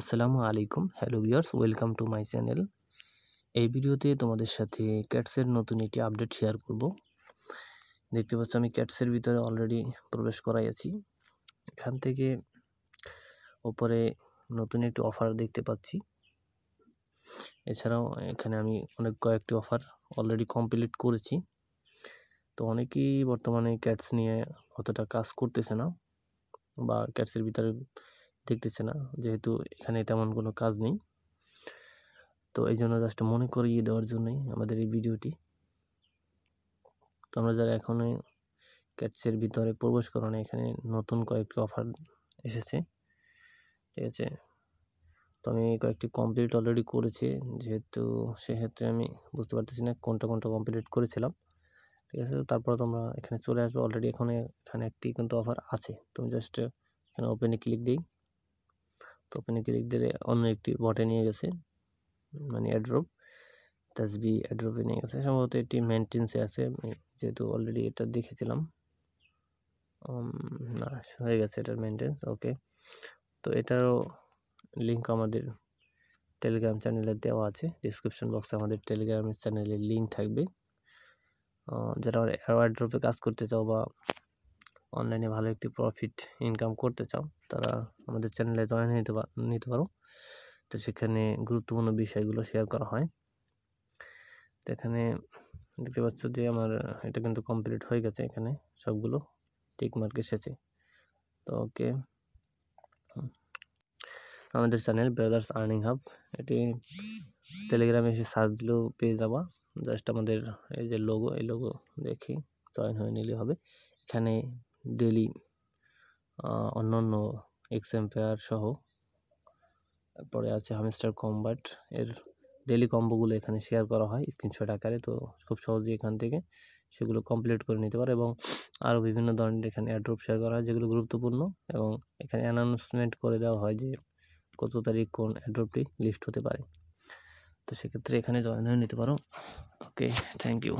আসসালামু আলাইকুম, hello viewers, welcome to my channel. এই ভিডিওতে তোমাদের সাথে ক্যাটসের নতুন একটি আপডেট শেয়ার করব। দেখতে পাচ্ছ আমি ক্যাটসের ভিতরে অলরেডি প্রবেশ করাই আছি। এখান থেকে উপরে নতুন একটি অফার দেখতে পাচ্ছি। এছাড়াও এখানে আমি কয়েকটি অফার অলরেডি কমপ্লিট করেছি। তো অনেকেই বর্তমানে ক্যাটস নিয়ে অতটা কাজ করতেছে না বা ক্যাটসের ভিতরে দেখতেছে না, যেহেতু এখানে তেমন কোনো কাজ নেই। তো এই জন্য জাস্ট মনে করিয়ে দেওয়ার জন্যই আমাদের এই ভিডিওটি। তোমরা যারা এখনো ক্যাটসের ভিতরে প্রবেশ করো না, এখানে নতুন কয়েকটি অফার এসেছে, ঠিক আছে। তো আমি কয়েকটি কমপ্লিট অলরেডি করেছি, যেহেতু সেক্ষেত্রে আমি বুঝতে পারতেছি না কোনটা কমপ্লিট করেছিলাম, ঠিক আছে। তারপর তোমরা এখানে চলে আসবে। অলরেডি এখানে একটি কিন্তু অফার আছে। তুমি জাস্ট এখানে ওপেনে ক্লিক দিই। তো ওপেনে ক্লিক দিলে অন্য একটি বটে নিয়ে গেছে, মানে অ্যাড্রপ তাসবি অ্যাড্রপে নিয়ে গেছে। সম্ভবত এটি মেনটেন্সে আছে, যেহেতু অলরেডি এটা দেখেছিলাম। না, হয়ে গেছে এটার মেনটেন্স, ওকে। তো এটারও লিঙ্ক আমাদের টেলিগ্রাম চ্যানেলে দেওয়া আছে। ডিসক্রিপশন বক্সে আমাদের টেলিগ্রাম চ্যানেলের লিঙ্ক থাকবে। যারা অ্যাড্রপে কাজ করতে চাও বা অনলাইনে ভালো একটি প্রফিট ইনকাম করতে চাও, তারা আমাদের চ্যানেলে জয়েন নিতে পারো। তো সেখানে গুরুত্বপূর্ণ বিষয়গুলো শেয়ার করা হয়। তো এখানে দেখতে পাচ্ছ যে আমার এটা কিন্তু কমপ্লিট হয়ে গেছে। এখানে সবগুলো টিক মার্ক এসেছে। তো ওকে, আমাদের চ্যানেল ব্রাদার্স আর্নিং হাব, এটি টেলিগ্রামে এসে সার্চ দিলেও পেয়ে যাবা। জাস্ট আমাদের এই যে লোগো, এই লোগো দেখি জয়েন হয়ে নিলে হবে। এখানে ডেলি অন্যান্য এক্সএম্পায়ার সহ, তারপরে আছে হামস্টার কম্বাট, এর ডেলি কম্বোগুলো এখানে শেয়ার করা হয় স্ক্রিনশট আকারে। তো খুব সহজেই এখান থেকে সেগুলো কমপ্লিট করে নিতে পারে, এবং আরও বিভিন্ন ধরনের এখানে অ্যাড্রপ শেয়ার করা হয় যেগুলো গুরুত্বপূর্ণ, এবং এখানে অ্যানাউন্সমেন্ট করে দেওয়া হয় যে কত তারিখ কোন অ্যাড্রপটি লিস্ট হতে পারে। তো সেক্ষেত্রে এখানে জয়েন হয়ে নিতে পারো। ওকে, থ্যাংক ইউ।